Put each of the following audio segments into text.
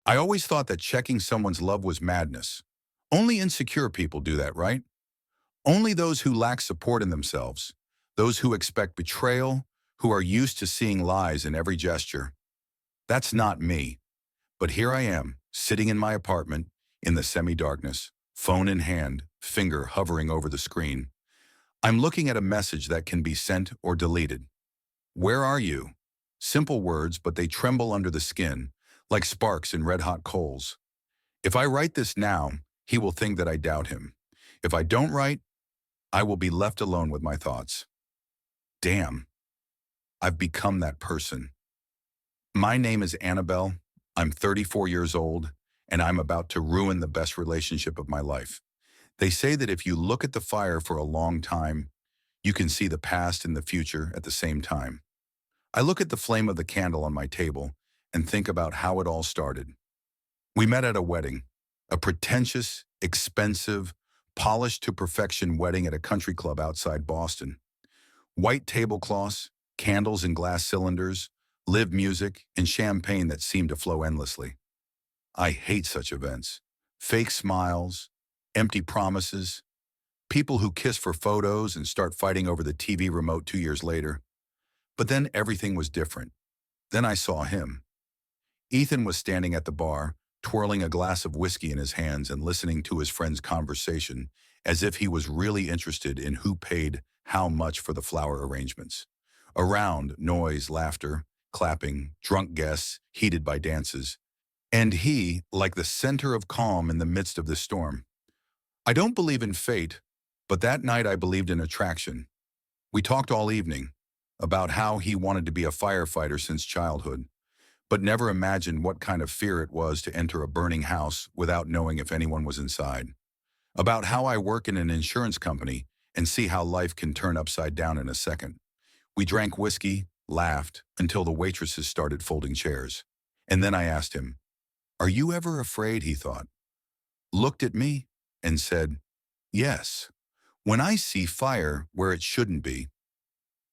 I always thought that checking someone's love was madness. Only insecure people do that, right? Only those who lack support in themselves, those who expect betrayal, who are used to seeing lies in every gesture. That's not me. But here I am, sitting in my apartment, in the semi-darkness, phone in hand, finger hovering over the screen. I'm looking at a message that can be sent or deleted. Where are you? Simple words, but they tremble under the skin, like sparks in red-hot coals. If I write this now, he will think that I doubt him. If I don't write, I will be left alone with my thoughts. Damn, I've become that person. My name is Annabelle. I'm 34 years old, and I'm about to ruin the best relationship of my life. They say that if you look at the fire for a long time, you can see the past and the future at the same time. I look at the flame of the candle on my table and think about how it all started. We met at a wedding, a pretentious, expensive, polished to perfection wedding at a country club outside Boston. White tablecloths, candles in glass cylinders, live music, and champagne that seemed to flow endlessly. I hate such events. Fake smiles, empty promises, people who kiss for photos and start fighting over the TV remote 2 years later. But then everything was different. Then I saw him. Ethan was standing at the bar, twirling a glass of whiskey in his hands and listening to his friend's conversation as if he was really interested in who paid how much for the flower arrangements. Around, noise, laughter, clapping, drunk guests, heated by dances. And he, like the center of calm in the midst of the storm. I don't believe in fate, but that night I believed in attraction. We talked all evening about how he wanted to be a firefighter since childhood, but never imagined what kind of fear it was to enter a burning house without knowing if anyone was inside. About how I work in an insurance company and see how life can turn upside down in a second. We drank whiskey, laughed, until the waitresses started folding chairs. And then I asked him, "Are you ever afraid?" he thought. Looked at me and said, "Yes. When I see fire where it shouldn't be."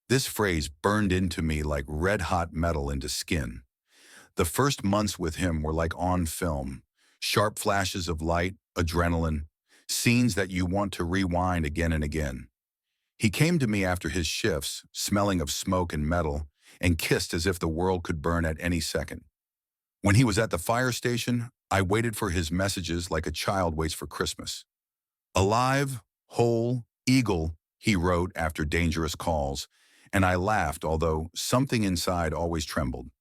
This phrase burned into me like red-hot metal into skin. The first months with him were like on film. Sharp flashes of light, adrenaline, scenes that you want to rewind again and again. He came to me after his shifts, smelling of smoke and metal, and kissed as if the world could burn at any second. When he was at the fire station, I waited for his messages like a child waits for Christmas. "Alive, whole, eagle," he wrote after dangerous calls, and I laughed, although something inside always trembled.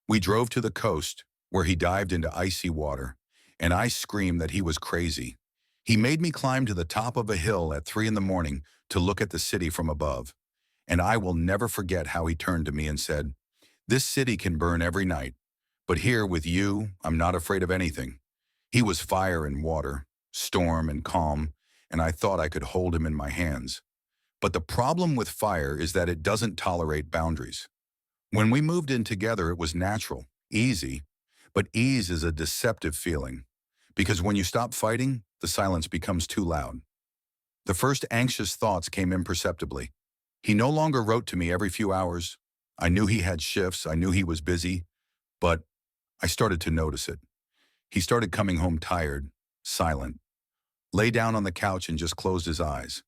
We drove to the coast, where he dived into icy water, and I screamed that he was crazy. He made me climb to the top of a hill at 3 in the morning to look at the city from above. And I will never forget how he turned to me and said, "This city can burn every night, but here with you, I'm not afraid of anything." He was fire and water, storm and calm, and I thought I could hold him in my hands. But the problem with fire is that it doesn't tolerate boundaries. When we moved in together, it was natural, easy, but ease is a deceptive feeling. Because when you stop fighting, the silence becomes too loud. The first anxious thoughts came imperceptibly. He no longer wrote to me every few hours. I knew he had shifts, I knew he was busy, but I started to notice it. He started coming home tired, silent, lay down on the couch and just closed his eyes.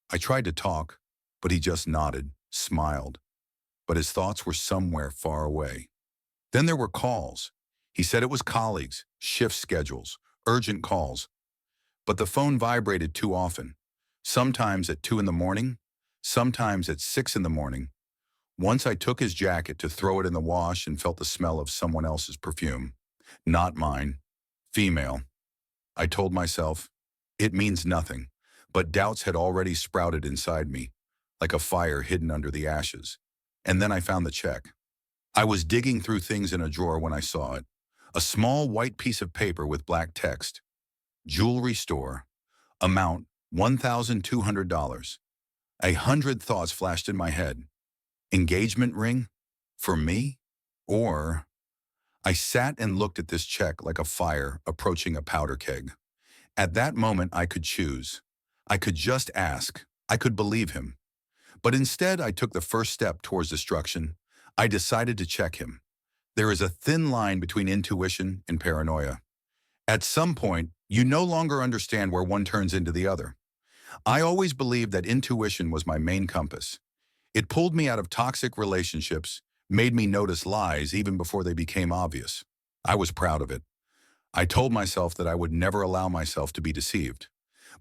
I tried to talk, but he just nodded, smiled. But his thoughts were somewhere far away. Then there were calls. He said it was colleagues, shift schedules, urgent calls. But the phone vibrated too often. Sometimes at 2 in the morning, sometimes at 6 in the morning. Once I took his jacket to throw it in the wash and felt the smell of someone else's perfume. Not mine. Female. I told myself, it means nothing. But doubts had already sprouted inside me, like a fire hidden under the ashes. And then I found the check. I was digging through things in a drawer when I saw it. A small white piece of paper with black text. Jewelry store. Amount $1,200. 100 thoughts flashed in my head. Engagement ring? For me? Or... I sat and looked at this check like a fire approaching a powder keg. At that moment, I could choose. I could just ask. I could believe him. But instead, I took the first step towards destruction. I decided to check him. There is a thin line between intuition and paranoia. At some point, you no longer understand where one turns into the other. I always believed that intuition was my main compass. It pulled me out of toxic relationships, made me notice lies even before they became obvious. I was proud of it. I told myself that I would never allow myself to be deceived.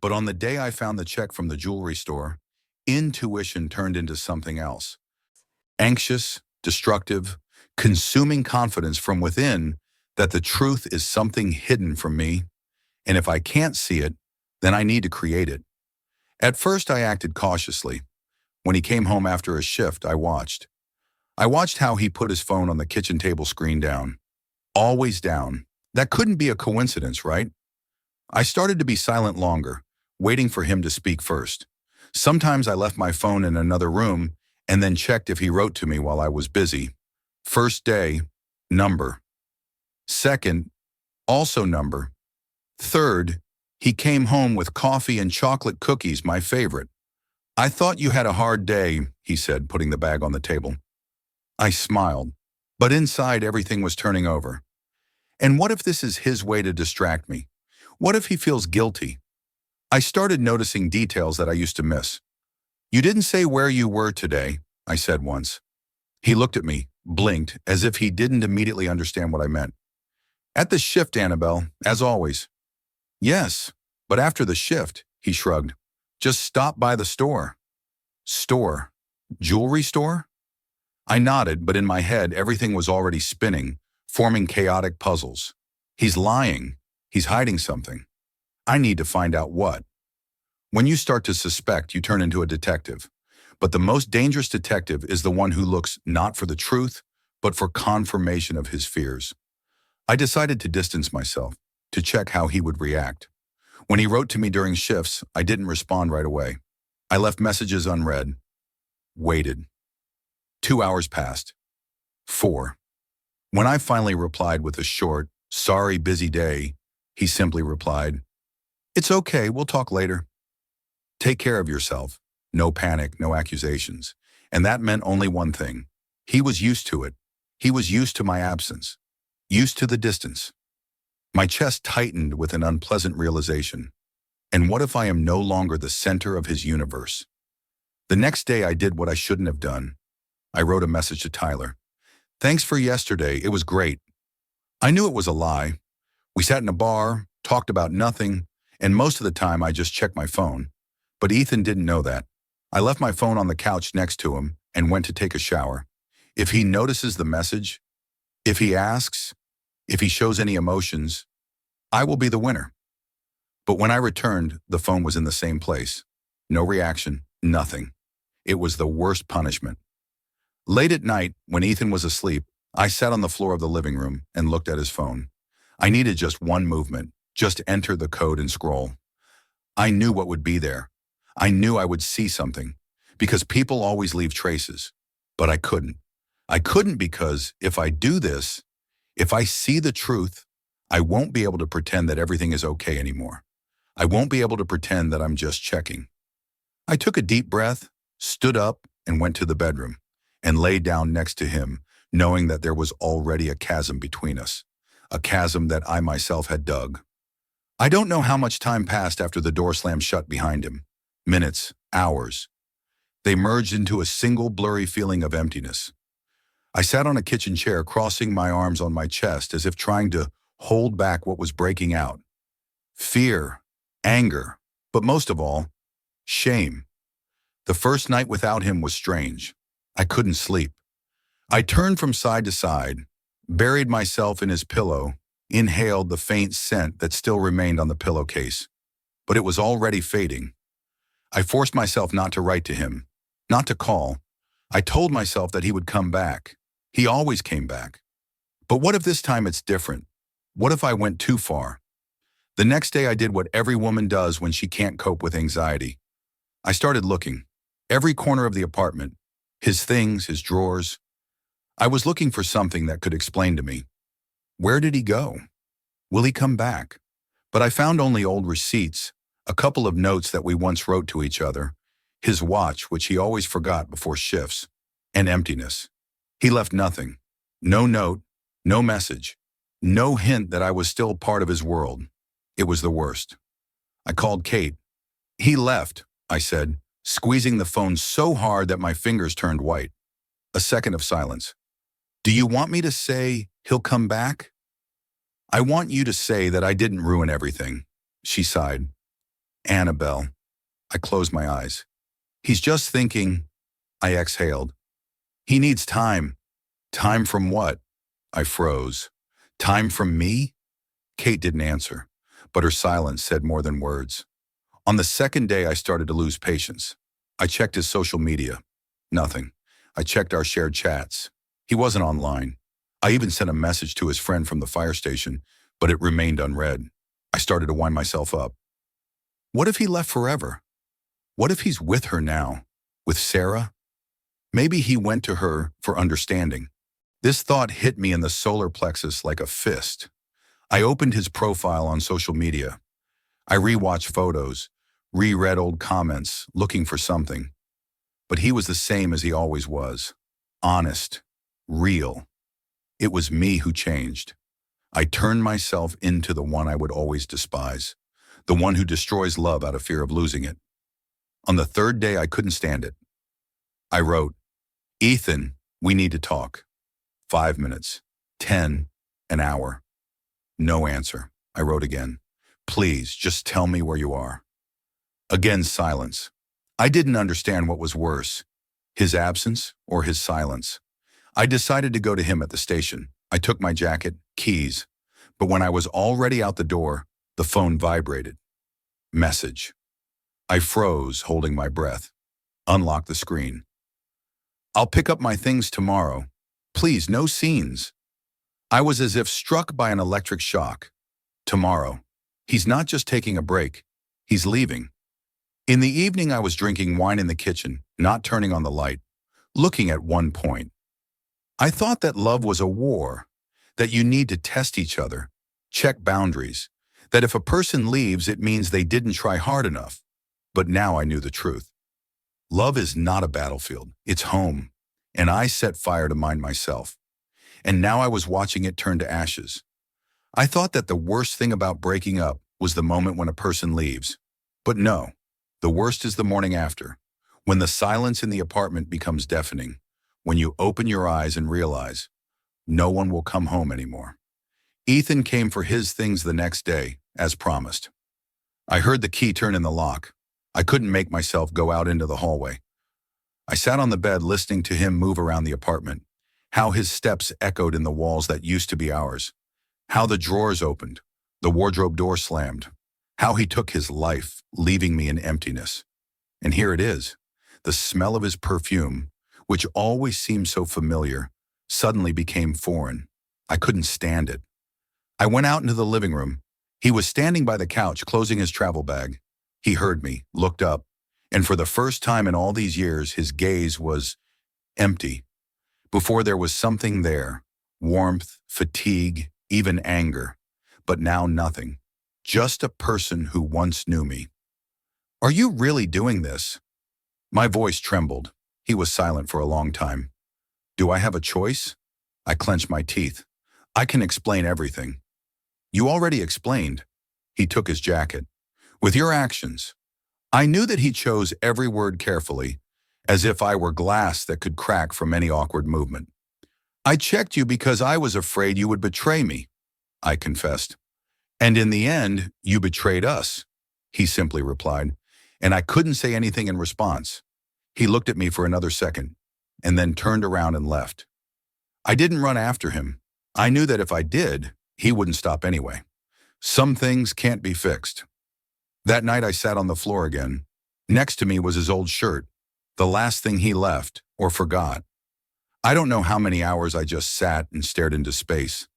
But on the day I found the check from the jewelry store, intuition turned into something else. Anxious, destructive, consuming confidence from within that the truth is something hidden from me, and if I can't see it, then I need to create it. At first, I acted cautiously. When he came home after a shift, I watched. I watched how he put his phone on the kitchen table screen down. Always down. That couldn't be a coincidence, right? I started to be silent longer, waiting for him to speak first. Sometimes I left my phone in another room and then checked if he wrote to me while I was busy. First day, number. Second, also number. Third, he came home with coffee and chocolate cookies, my favorite. I thought you had a hard day, he said, putting the bag on the table. I smiled, but inside everything was turning over. And what if this is his way to distract me? What if he feels guilty? I started noticing details that I used to miss. You didn't say where you were today, I said once. He looked at me, blinked, as if he didn't immediately understand what I meant. At the shift, Annabelle, as always. Yes, but after the shift, he shrugged. Just stop by the store. Store? Jewelry store? I nodded, but in my head, everything was already spinning, forming chaotic puzzles. He's lying. He's hiding something. I need to find out what. When you start to suspect, you turn into a detective. But the most dangerous detective is the one who looks not for the truth, but for confirmation of his fears. I decided to distance myself, to check how he would react. When he wrote to me during shifts, I didn't respond right away. I left messages unread. Waited. 2 hours passed. 4. When I finally replied with a short, "Sorry, busy day," he simply replied, "It's okay, we'll talk later. Take care of yourself. No panic, no accusations." And that meant only one thing. He was used to it. He was used to my absence. Used to the distance. My chest tightened with an unpleasant realization. And what if I am no longer the center of his universe? The next day I did what I shouldn't have done. I wrote a message to Tyler. "Thanks for yesterday, it was great." I knew it was a lie. We sat in a bar, talked about nothing, and most of the time I just checked my phone. But Ethan didn't know that. I left my phone on the couch next to him and went to take a shower. If he notices the message, if he asks, if he shows any emotions, I will be the winner. But when I returned, the phone was in the same place. No reaction, nothing. It was the worst punishment. Late at night, when Ethan was asleep, I sat on the floor of the living room and looked at his phone. I needed just one movement, just enter the code and scroll. I knew what would be there. I knew I would see something, because people always leave traces. But I couldn't. I couldn't because if I do this, if I see the truth, I won't be able to pretend that everything is okay anymore. I won't be able to pretend that I'm just checking. I took a deep breath, stood up, and went to the bedroom, and lay down next to him, knowing that there was already a chasm between us, a chasm that I myself had dug. I don't know how much time passed after the door slammed shut behind him. Minutes, hours. They merged into a single blurry feeling of emptiness. I sat on a kitchen chair, crossing my arms on my chest as if trying to hold back what was breaking out. Fear, anger, but most of all, shame. The first night without him was strange. I couldn't sleep. I turned from side to side, buried myself in his pillow, inhaled the faint scent that still remained on the pillowcase. But it was already fading. I forced myself not to write to him, not to call. I told myself that he would come back. He always came back. But what if this time it's different? What if I went too far? The next day I did what every woman does when she can't cope with anxiety. I started looking. Every corner of the apartment, his things, his drawers. I was looking for something that could explain to me. Where did he go? Will he come back? But I found only old receipts, a couple of notes that we once wrote to each other, his watch, which he always forgot before shifts, and emptiness. He left nothing. No note, No message. No hint that I was still part of his world. It was the worst. I called Kate. He left, I said, squeezing the phone so hard that my fingers turned white. A second of silence. Do you want me to say he'll come back? I want you to say that I didn't ruin everything, she sighed. Annabelle. I closed my eyes. He's just thinking, I exhaled. He needs time. Time from what? I froze. Time from me? Kate didn't answer, but her silence said more than words. On the second day, I started to lose patience. I checked his social media. Nothing. I checked our shared chats. He wasn't online. I even sent a message to his friend from the fire station, but it remained unread. I started to wind myself up. What if he left forever? What if he's with her now? With Sarah? Maybe he went to her for understanding. This thought hit me in the solar plexus like a fist. I opened his profile on social media. I rewatched photos, reread old comments, looking for something. But he was the same as he always was. Honest. Real. It was me who changed. I turned myself into the one I would always despise. The one who destroys love out of fear of losing it. On the third day, I couldn't stand it. I wrote, Ethan, we need to talk. 5 minutes. 10. An hour. No answer. I wrote again. Please, just tell me where you are. Again, silence. I didn't understand what was worse, his absence or his silence. I decided to go to him at the station. I took my jacket, keys, but when I was already out the door, the phone vibrated. Message. I froze, holding my breath. Unlocked the screen. I'll pick up my things tomorrow. Please, no scenes. I was as if struck by an electric shock. Tomorrow. He's not just taking a break. He's leaving. In the evening, I was drinking wine in the kitchen, not turning on the light, looking at one point. I thought that love was a war, that you need to test each other, check boundaries, that if a person leaves, it means they didn't try hard enough. But now I knew the truth. Love is not a battlefield, it's home, and I set fire to mine myself. And now I was watching it turn to ashes. I thought that the worst thing about breaking up was the moment when a person leaves. But no, the worst is the morning after, when the silence in the apartment becomes deafening, when you open your eyes and realize no one will come home anymore. Ethan came for his things the next day, as promised. I heard the key turn in the lock. I couldn't make myself go out into the hallway. I sat on the bed listening to him move around the apartment, how his steps echoed in the walls that used to be ours, how the drawers opened, the wardrobe door slammed, how he took his life, leaving me in emptiness. And here it is, the smell of his perfume, which always seemed so familiar, suddenly became foreign. I couldn't stand it. I went out into the living room. He was standing by the couch, closing his travel bag. He heard me, looked up, and for the first time in all these years, his gaze was empty. Before there was something there, warmth, fatigue, even anger, but now nothing. Just a person who once knew me. Are you really doing this? My voice trembled. He was silent for a long time. Do I have a choice? I clenched my teeth. I can explain everything. You already explained. He took his jacket. With your actions. I knew that he chose every word carefully, as if I were glass that could crack from any awkward movement. I checked you because I was afraid you would betray me, I confessed. And in the end, you betrayed us, he simply replied, and I couldn't say anything in response. He looked at me for another second, and then turned around and left. I didn't run after him. I knew that if I did, he wouldn't stop anyway. Some things can't be fixed. That night I sat on the floor again. Next to me was his old shirt, the last thing he left or forgot. I don't know how many hours I just sat and stared into space.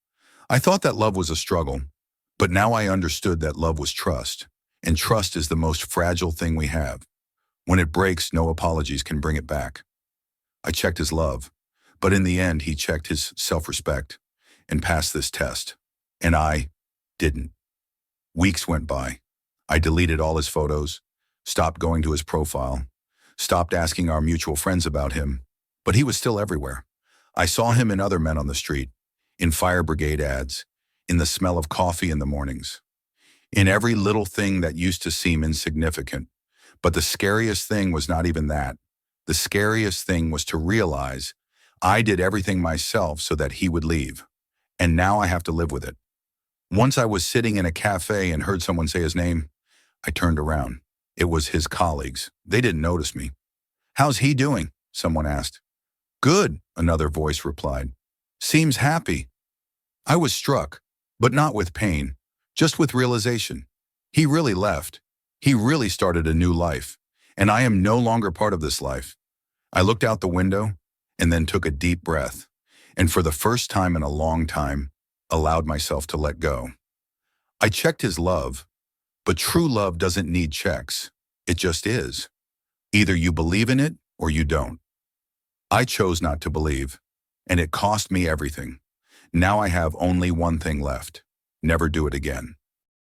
I thought that love was a struggle, but now I understood that love was trust, and trust is the most fragile thing we have. When it breaks, no apologies can bring it back. I checked his love, but in the end, he checked his self-respect and passed this test, and I didn't. Weeks went by. I deleted all his photos, stopped going to his profile, stopped asking our mutual friends about him, but he was still everywhere. I saw him and other men on the street. in fire brigade ads, in the smell of coffee in the mornings, in every little thing that used to seem insignificant. But the scariest thing was not even that. The scariest thing was to realize I did everything myself so that he would leave. And now I have to live with it. Once I was sitting in a cafe and heard someone say his name, I turned around. It was his colleagues. They didn't notice me. "How's he doing?" someone asked. "Good," another voice replied. "Seems happy." I was struck, but not with pain, just with realization. He really left. He really started a new life, and I am no longer part of this life. I looked out the window and then took a deep breath, and for the first time in a long time, allowed myself to let go. I checked his love, but true love doesn't need checks. It just is. Either you believe in it or you don't. I chose not to believe, and it cost me everything. Now I have only one thing left: never do it again.